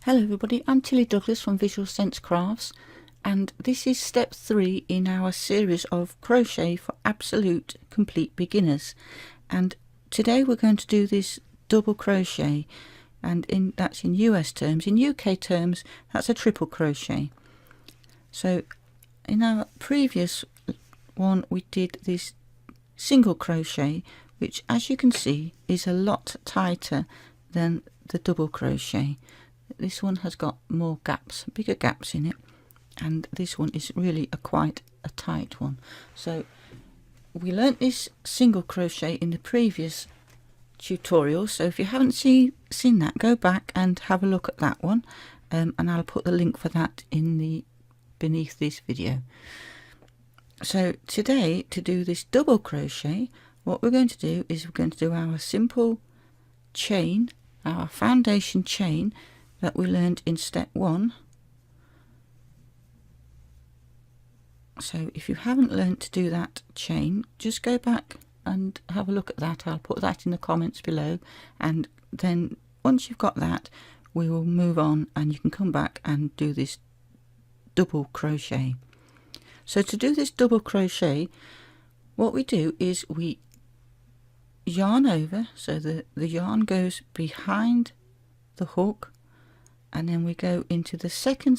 Hello everybody, I'm Tilly Douglas from Visual Sense Crafts, and this is step 3 in our series of crochet for absolute complete beginners. And today we're going to do this double crochet, and that's in US terms. In UK terms, that's a triple crochet. So in our previous one we did this single crochet, which as you can see is a lot tighter than the double crochet. This one has got more gaps, bigger gaps in it, and this one is really quite a tight one. So we learnt this single crochet in the previous tutorial, so if you haven't seen that, go back and have a look at that one, and I'll put the link for that in beneath this video. So today, to do this double crochet, what we're going to do is we're going to do our simple chain, our foundation chain that we learned in step 1. So if you haven't learnt to do that chain, just go back and have a look at that. I'll put that in the comments below, and then once you've got that, we will move on and you can come back and do this double crochet. So to do this double crochet, what we do is we yarn over, so the yarn goes behind the hook, and then we go into the second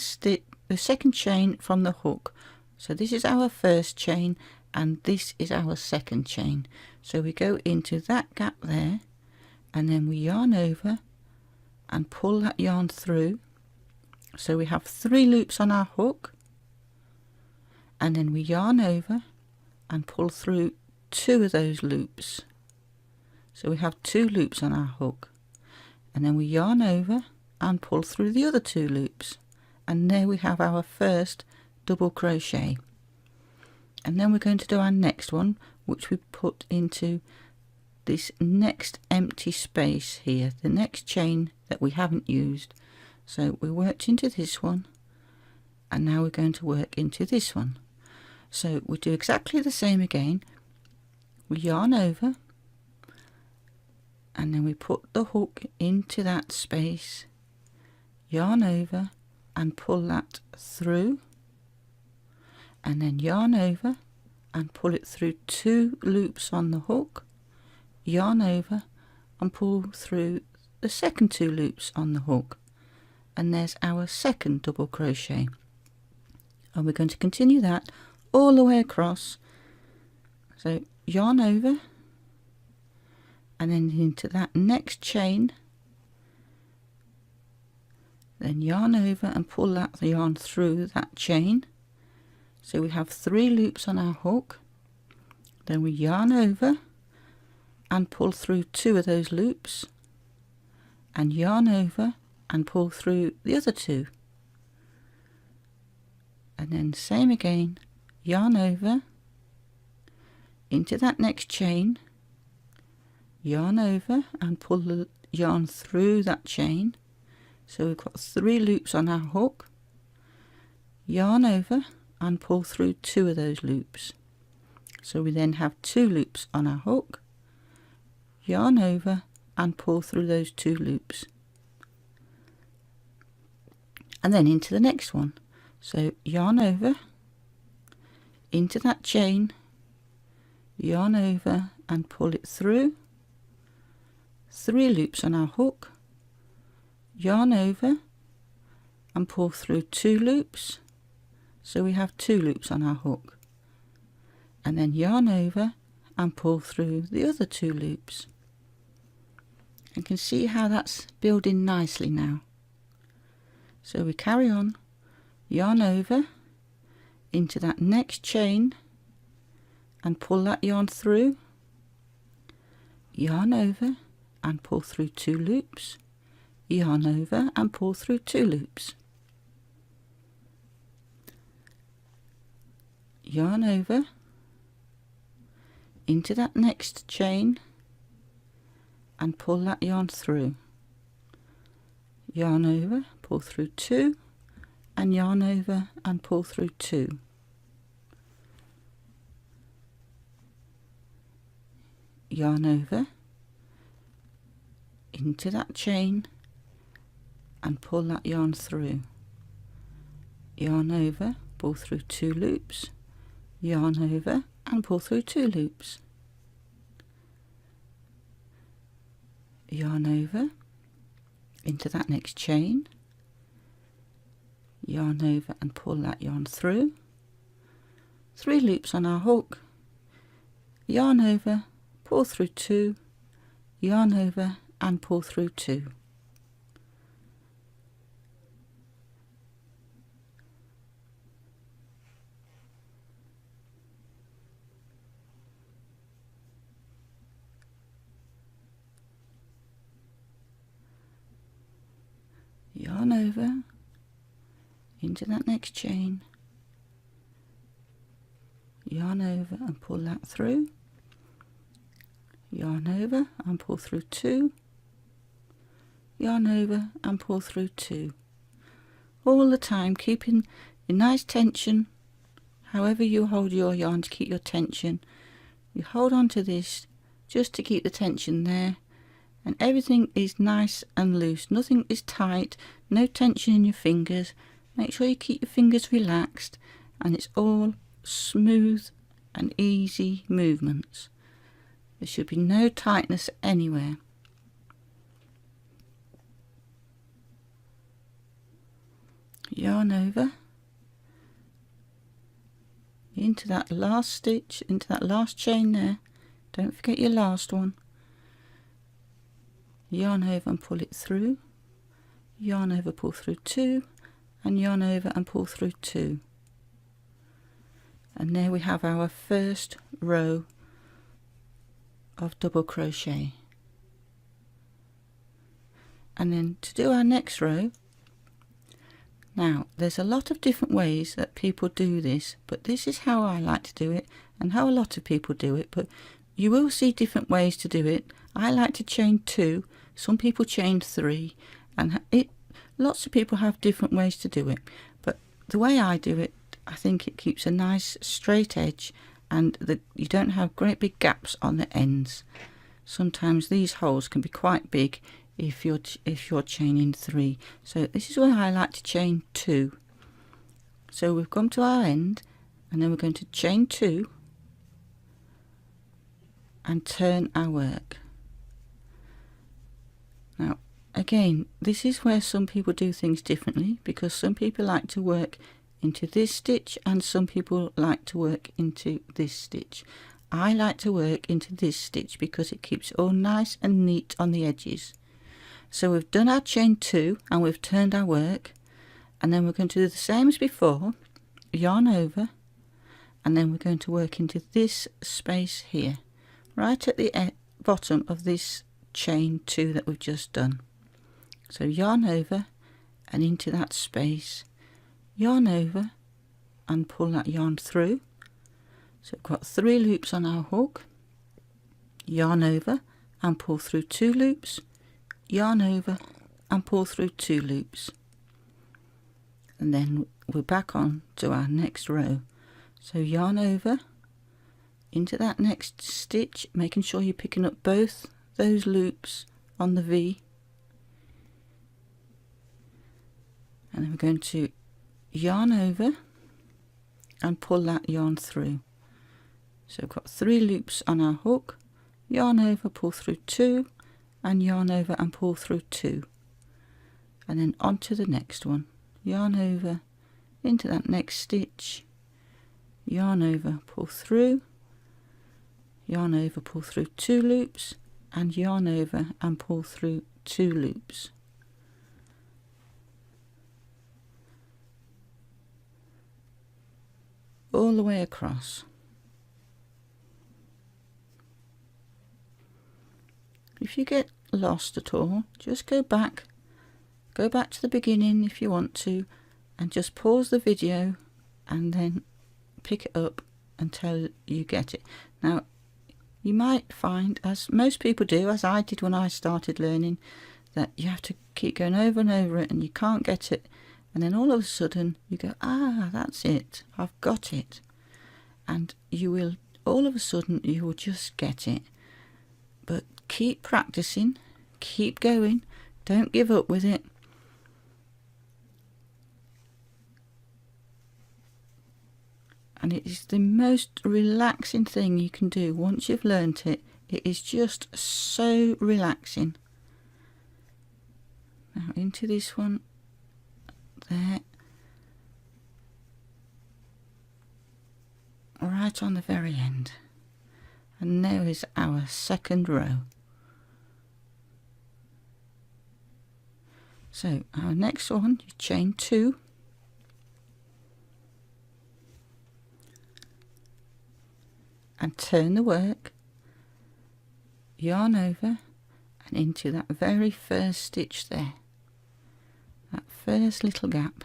chain from the hook. So this is our first chain and this is our second chain. So we go into that gap there, and then we yarn over and pull that yarn through. So we have 3 loops on our hook, and then we yarn over and pull through 2 of those loops. So we have 2 loops on our hook, and then we yarn over and pull through the other 2 loops, and there we have our first double crochet. And then we're going to do our next one, which we put into this next empty space here, the next chain that we haven't used. So we worked into this one, and now we're going to work into this one. So we do exactly the same again. We yarn over, and then we put the hook into that space, yarn over and pull that through, and then yarn over and pull it through 2 loops on the hook, yarn over and pull through the second 2 loops on the hook, and there's our second double crochet. And we're going to continue that all the way across. So yarn over and then into that next chain, then yarn over and pull that yarn through that chain. So we have 3 loops on our hook, then we yarn over and pull through 2 of those loops, and yarn over and pull through the other 2, and then same again, yarn over into that next chain, yarn over and pull the yarn through that chain. So we've got 3 loops on our hook, yarn over and pull through 2 of those loops. So we then have 2 loops on our hook, yarn over and pull through those 2 loops, and then into the next one. So yarn over into that chain, yarn over and pull it through, 3 loops on our hook, yarn over and pull through 2 loops. So we have 2 loops on our hook, and then yarn over and pull through the other 2 loops. You can see how that's building nicely now. So we carry on, yarn over into that next chain and pull that yarn through, yarn over and pull through 2 loops, yarn over and pull through 2 loops, yarn over into that next chain and pull that yarn through, yarn over, pull through 2, and yarn over and pull through 2, yarn over into that chain and pull that yarn through, yarn over, pull through 2 loops, yarn over and pull through 2 loops, yarn over into that next chain, yarn over and pull that yarn through, 3 loops on our hook, yarn over, pull through 2, yarn over and pull through 2. Yarn over into that next chain, yarn over and pull that through, yarn over and pull through 2, yarn over and pull through 2. All the time keeping a nice tension. However you hold your yarn to keep your tension, you hold on to this just to keep the tension there, and everything is nice and loose, nothing is tight, no tension in your fingers. Make sure you keep your fingers relaxed and it's all smooth and easy movements. There should be no tightness anywhere. Yarn over into that last stitch, into that last chain there, don't forget your last one, yarn over and pull it through, yarn over, pull through 2, and yarn over and pull through 2. And there we have our first row of double crochet. And then to do our next row, now there's a lot of different ways that people do this, but this is how I like to do it and how a lot of people do it, but you will see different ways to do it. I like to chain 2, some people chain 3, and lots of people have different ways to do it, but the way I do it, I think it keeps a nice straight edge and you don't have great big gaps on the ends. Sometimes these holes can be quite big if you're chaining 3. So this is where I like to chain 2. So we've come to our end and then we're going to chain 2 and turn our work. Now again, this is where some people do things differently, because some people like to work into this stitch and some people like to work into this stitch. I like to work into this stitch because it keeps it all nice and neat on the edges. So we've done our chain 2 and we've turned our work, and then we're going to do the same as before, yarn over, and then we're going to work into this space here, right at the bottom of this chain 2 that we've just done. So yarn over and into that space, yarn over and pull that yarn through. So we've got 3 loops on our hook, yarn over and pull through 2 loops, yarn over and pull through 2 loops, and then we're back on to our next row. So yarn over into that next stitch, making sure you're picking up both those loops on the V, and then we're going to yarn over and pull that yarn through. So we've got 3 loops on our hook, yarn over, pull through 2, and yarn over and pull through 2, and then on to the next one, yarn over into that next stitch, yarn over, pull through, yarn over, pull through 2 loops, and yarn over and pull through 2 loops. All the way across. If you get lost at all, just go back to the beginning if you want to, and just pause the video and then pick it up until you get it. Now you might find, as most people do, as I did when I started learning, that you have to keep going over and over it and you can't get it, and then all of a sudden you go, ah, that's it, I've got it, and you will, all of a sudden you will just get it. But keep practicing, keep going, don't give up with it, and it is the most relaxing thing you can do. Once you've learnt it, it is just so relaxing. Now into this one there, right on the very end, and now is our second row. So our next one, you chain 2, and turn the work, yarn over and into that very first stitch there, that first little gap.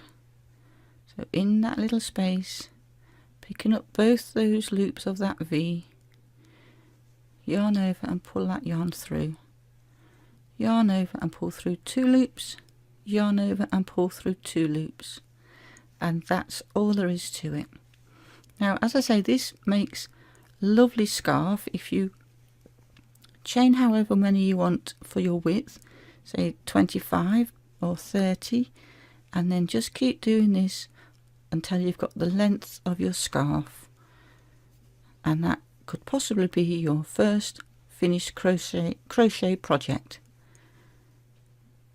So in that little space, picking up both those loops of that V, yarn over and pull that yarn through, yarn over and pull through 2 loops, yarn over and pull through 2 loops, and that's all there is to it. Now, as I say, this makes a lovely scarf if you chain however many you want for your width, say 25 or 30, and then just keep doing this until you've got the length of your scarf, and that could possibly be your first finished crochet project.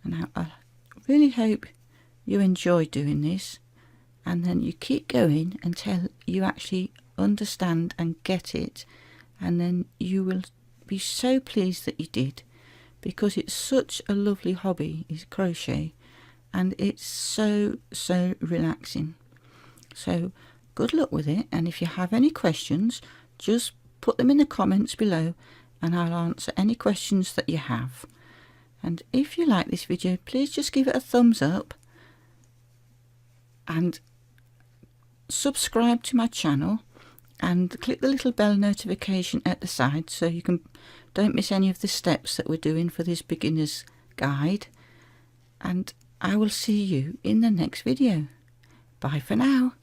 And now I really hope you enjoy doing this, and then you keep going until you actually understand and get it, and then you will be so pleased that you did, because it's such a lovely hobby is crochet, and it's so relaxing. So good luck with it, and if you have any questions, just put them in the comments below and I'll answer any questions that you have. And if you like this video, please just give it a thumbs up and subscribe to my channel and click the little bell notification at the side so you don't miss any of the steps that we're doing for this beginner's guide. And I will see you in the next video. Bye for now.